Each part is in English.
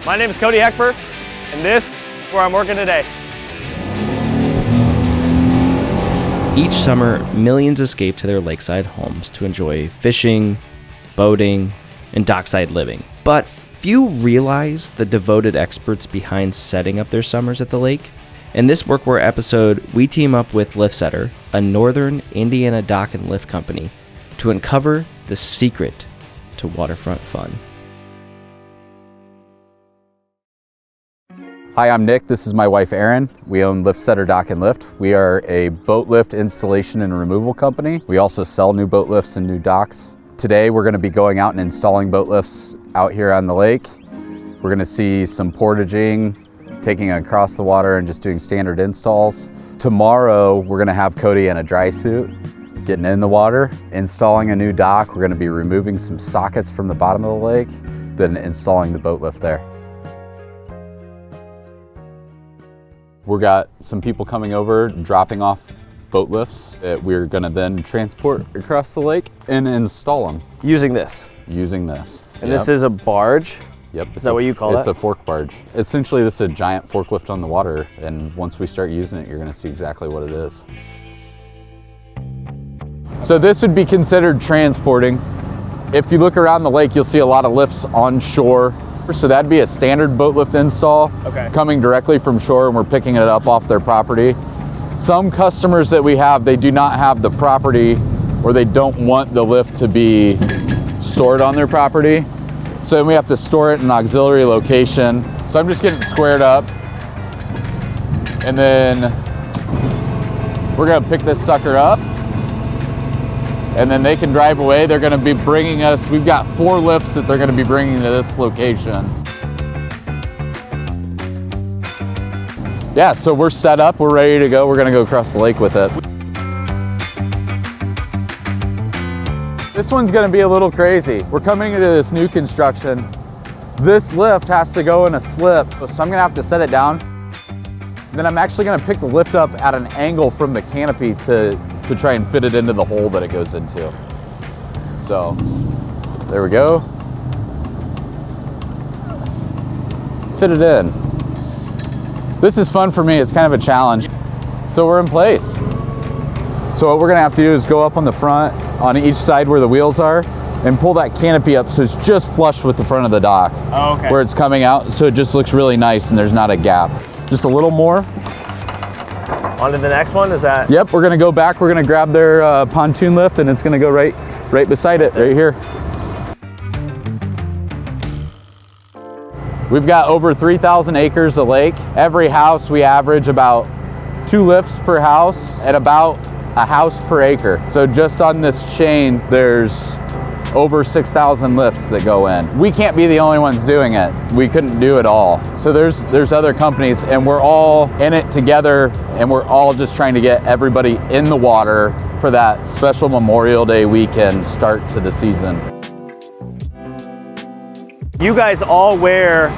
My name is Cody, and this is where I'm working today. Each summer, millions escape to their lakeside homes to enjoy fishing, boating, and dockside living. But few realize the devoted experts behind setting up their summers at the lake. In this WorkWhere episode, we team up with LiftSetter, a northern Indiana dock and lift company, to uncover the secret to waterfront fun. Hi, I'm Nick. This is my wife, Erin. We own LiftSetter Dock and Lift. We are a boat lift installation and removal company. We also sell new boat lifts and new docks. Today, we're going to be going out and installing boat lifts out here on the lake. We're going to see some portaging, taking it across the water and just doing standard installs. Tomorrow, we're going to have Cody in a dry suit, getting in the water, installing a new dock. We're going to be removing some sockets from the bottom of the lake, then installing the boat lift there. We've got some people coming over, dropping off boat lifts that we're gonna then transport across the lake and install them. Using this? Using this. And this is a barge? Yep. Is that what you call it? It's a fork barge. Essentially, this is a giant forklift on the water, and once we start using it, you're gonna see exactly what it is. So this would be considered transporting. If you look around the lake, you'll see a lot of lifts on shore. So that'd be a standard boat lift install, coming directly from shore, and we're picking it up off their property. Some customers that we have, they do not have the property, or they don't want the lift to be stored on their property. So then we have to store it in an auxiliary location. So I'm just getting it squared up, and then we're gonna pick this sucker up, and then they can drive away. They're gonna be bringing us, we've got 4 lifts that they're gonna be bringing to this location. Yeah, so we're set up, we're ready to go. We're gonna go across the lake with it. This one's gonna be a little crazy. We're coming into this new construction. This lift has to go in a slip, so I'm gonna have to set it down. Then I'm actually gonna pick the lift up at an angle from the canopy to try and fit it into the hole that it goes into. So, there we go. Fit it in. This is fun for me, it's kind of a challenge. So we're in place. So what we're gonna have to do is go up on the front, on each side where the wheels are, and pull that canopy up so it's just flush with the front of the dock. Oh, okay. Where it's coming out, so it just looks really nice and there's not a gap. Just a little more. On to the next one, is that? Yep, we're gonna go back, we're gonna grab their pontoon lift, and it's gonna go right beside it, right here. We've got over 3,000 acres of lake. Every house, we average about 2 lifts per house at about a house per acre. So just on this chain, there's over 6,000 lifts that go in. We can't be the only ones doing it. We couldn't do it all. So there's other companies, and we're all in it together, and we're all just trying to get everybody in the water for that special Memorial Day weekend start to the season. You guys all wear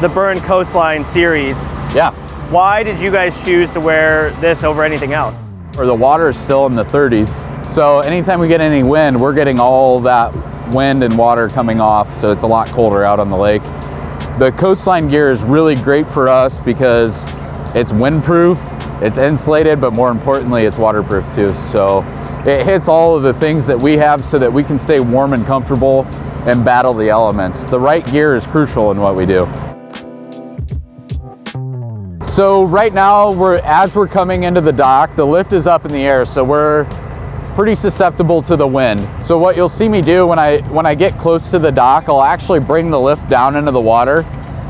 the Berne Coastline series. Yeah. Why did you guys choose to wear this over anything else? Or the water is still in the 30s. So anytime we get any wind, we're getting all that wind and water coming off, so it's a lot colder out on the lake. The Coastline gear is really great for us because it's windproof, it's insulated, but more importantly, it's waterproof too. So it hits all of the things that we have so that we can stay warm and comfortable and battle the elements. The right gear is crucial in what we do. So right now, as we're coming into the dock, the lift is up in the air, so we're pretty susceptible to the wind. So what you'll see me do when I get close to the dock, I'll actually bring the lift down into the water.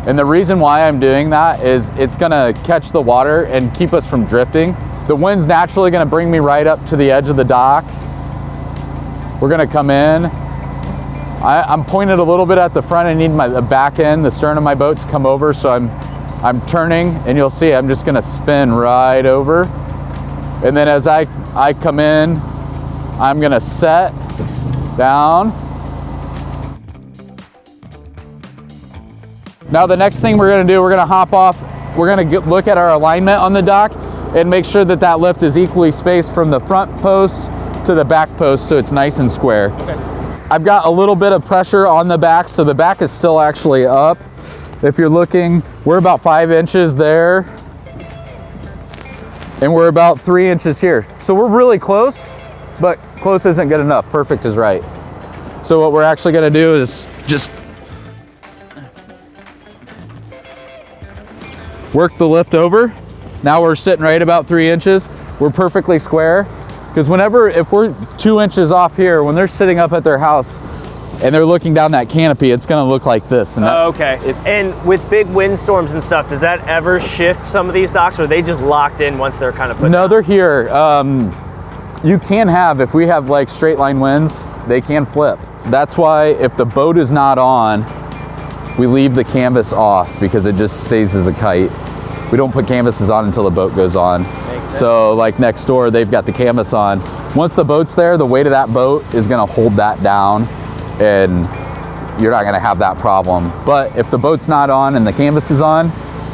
And the reason why I'm doing that is it's gonna catch the water and keep us from drifting. The wind's naturally gonna bring me right up to the edge of the dock. We're gonna come in. I'm pointed a little bit at the front. I need the back end, the stern of my boat to come over, so I'm turning, and you'll see I'm just gonna spin right over. And then as I come in, I'm gonna set down. Now the next thing we're gonna do, we're gonna hop off. We're gonna look at our alignment on the dock and make sure that that lift is equally spaced from the front post to the back post so it's nice and square. Okay. I've got a little bit of pressure on the back, so the back is still actually up. If you're looking, we're about 5 inches there, and we're about 3 inches here. So we're really close, but close isn't good enough. Perfect is right. So what we're actually gonna do is just work the lift over. Now we're sitting right about 3 inches. We're perfectly square. Because if we're 2 inches off here, when they're sitting up at their house and they're looking down that canopy, it's gonna look like this. And okay. And with big windstorms and stuff, does that ever shift some of these docks, or are they just locked in once they're kind of put down? They're here. You can have, if we have like straight line winds, they can flip. That's why if the boat is not on, we leave the canvas off because it just stays as a kite. We don't put canvases on until the boat goes on. Makes sense. So like next door, they've got the canvas on. Once the boat's there, the weight of that boat is gonna hold that down and you're not gonna have that problem. But if the boat's not on and the canvas is on,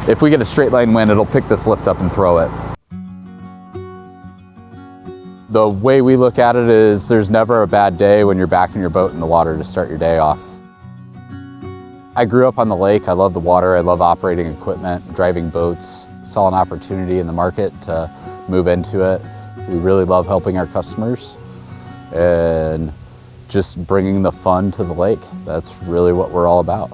if we get a straight line wind, it'll pick this lift up and throw it. The way we look at it is there's never a bad day when you're backing your boat in the water to start your day off. I grew up on the lake. I love the water. I love operating equipment, driving boats. Saw an opportunity in the market to move into it. We really love helping our customers and just bringing the fun to the lake. That's really what we're all about.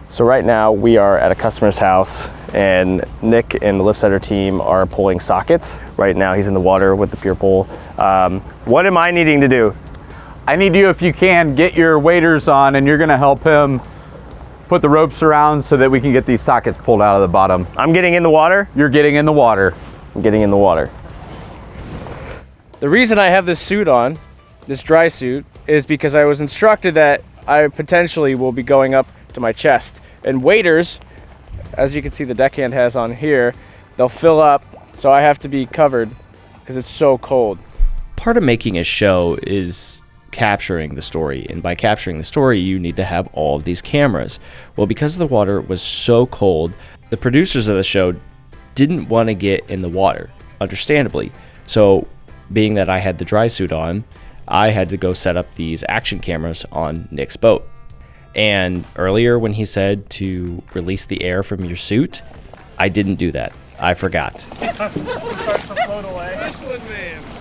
So right now we are at a customer's house and Nick and the lift setter team are pulling sockets. Right now he's in the water with the pure pull. What am I needing to do? I need you, if you can, get your waders on and you're gonna help him put the ropes around so that we can get these sockets pulled out of the bottom. I'm getting in the water? You're getting in the water. I'm getting in the water. The reason I have this suit on, this dry suit, is because I was instructed that I potentially will be going up to my chest. And waders, as you can see the deckhand has on here, they'll fill up, so I have to be covered because it's so cold. Part of making a show is capturing the story, and by capturing the story you need to have all of these cameras. Well, because the water was so cold, the producers of the show didn't want to get in the water, understandably. So being that I had the dry suit on, I had to go set up these action cameras on Nick's boat. And earlier when he said to release the air from your suit, I didn't do that. I forgot.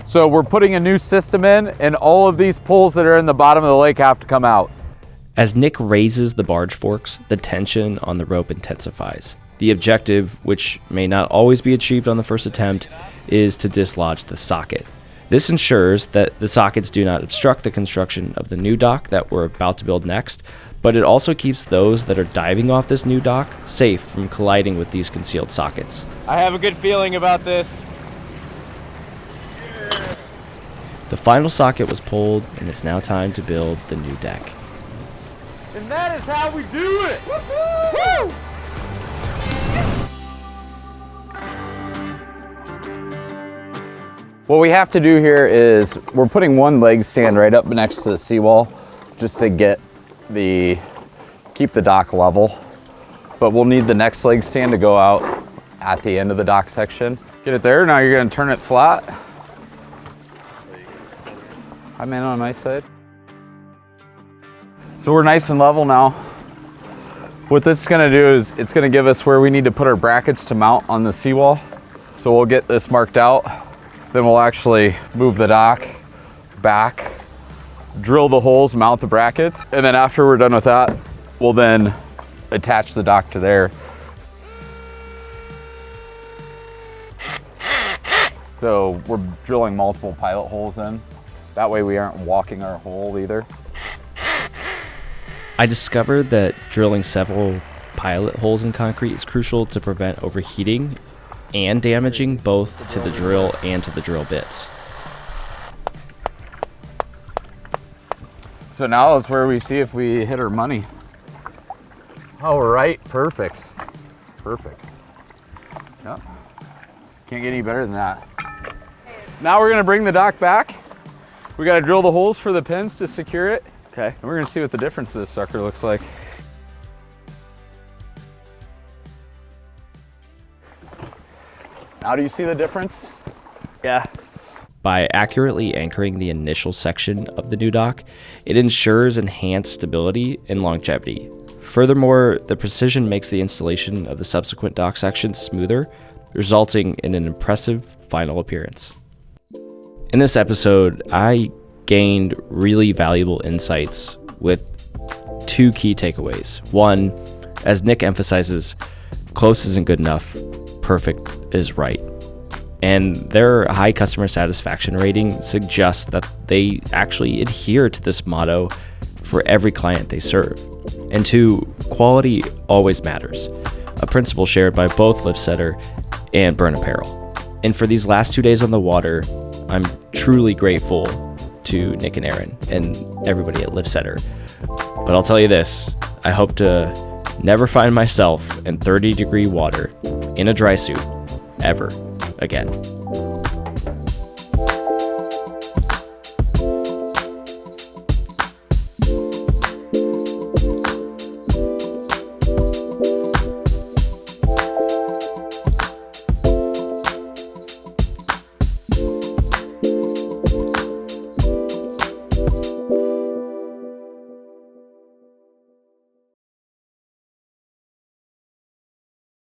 So we're putting a new system in and all of these pulls that are in the bottom of the lake have to come out. As Nick raises the barge forks, the tension on the rope intensifies. The objective, which may not always be achieved on the first attempt, is to dislodge the socket. This ensures that the sockets do not obstruct the construction of the new dock that we're about to build next, but it also keeps those that are diving off this new dock safe from colliding with these concealed sockets. I have a good feeling about this. The final socket was pulled, and it's now time to build the new deck. And that is how we do it! Woo! What we have to do here is we're putting one leg stand right up next to the seawall just to keep the dock level. But we'll need the next leg stand to go out at the end of the dock section. Get it there, now you're gonna turn it flat. I'm in on my side. So we're nice and level now. What this is gonna do is it's gonna give us where we need to put our brackets to mount on the seawall. So we'll get this marked out. Then we'll actually move the dock back, drill the holes, mount the brackets, and then after we're done with that, we'll then attach the dock to there. So we're drilling multiple pilot holes in. That way we aren't walking our hole either. I discovered that drilling several pilot holes in concrete is crucial to prevent overheating and damaging both to the drill and to the drill bits. So now is where we see if we hit our money. All right, perfect. Perfect. Yep. Can't get any better than that. Now we're gonna bring the dock back. We gotta drill the holes for the pins to secure it. Okay. And we're gonna see what the difference of this sucker looks like. Now do you see the difference? Yeah. By accurately anchoring the initial section of the new dock, it ensures enhanced stability and longevity. Furthermore, the precision makes the installation of the subsequent dock sections smoother, resulting in an impressive final appearance. In this episode, I gained really valuable insights with 2 key takeaways. One, as Nick emphasizes, close isn't good enough, perfect is right. And their high customer satisfaction rating suggests that they actually adhere to this motto for every client they serve. And 2, quality always matters, a principle shared by both Liftsetter and Berne Apparel. And for these last 2 days on the water, I'm truly grateful to Nick and Aaron and everybody at Liftsetter. But I'll tell you this, I hope to never find myself in 30-degree water in a dry suit ever again.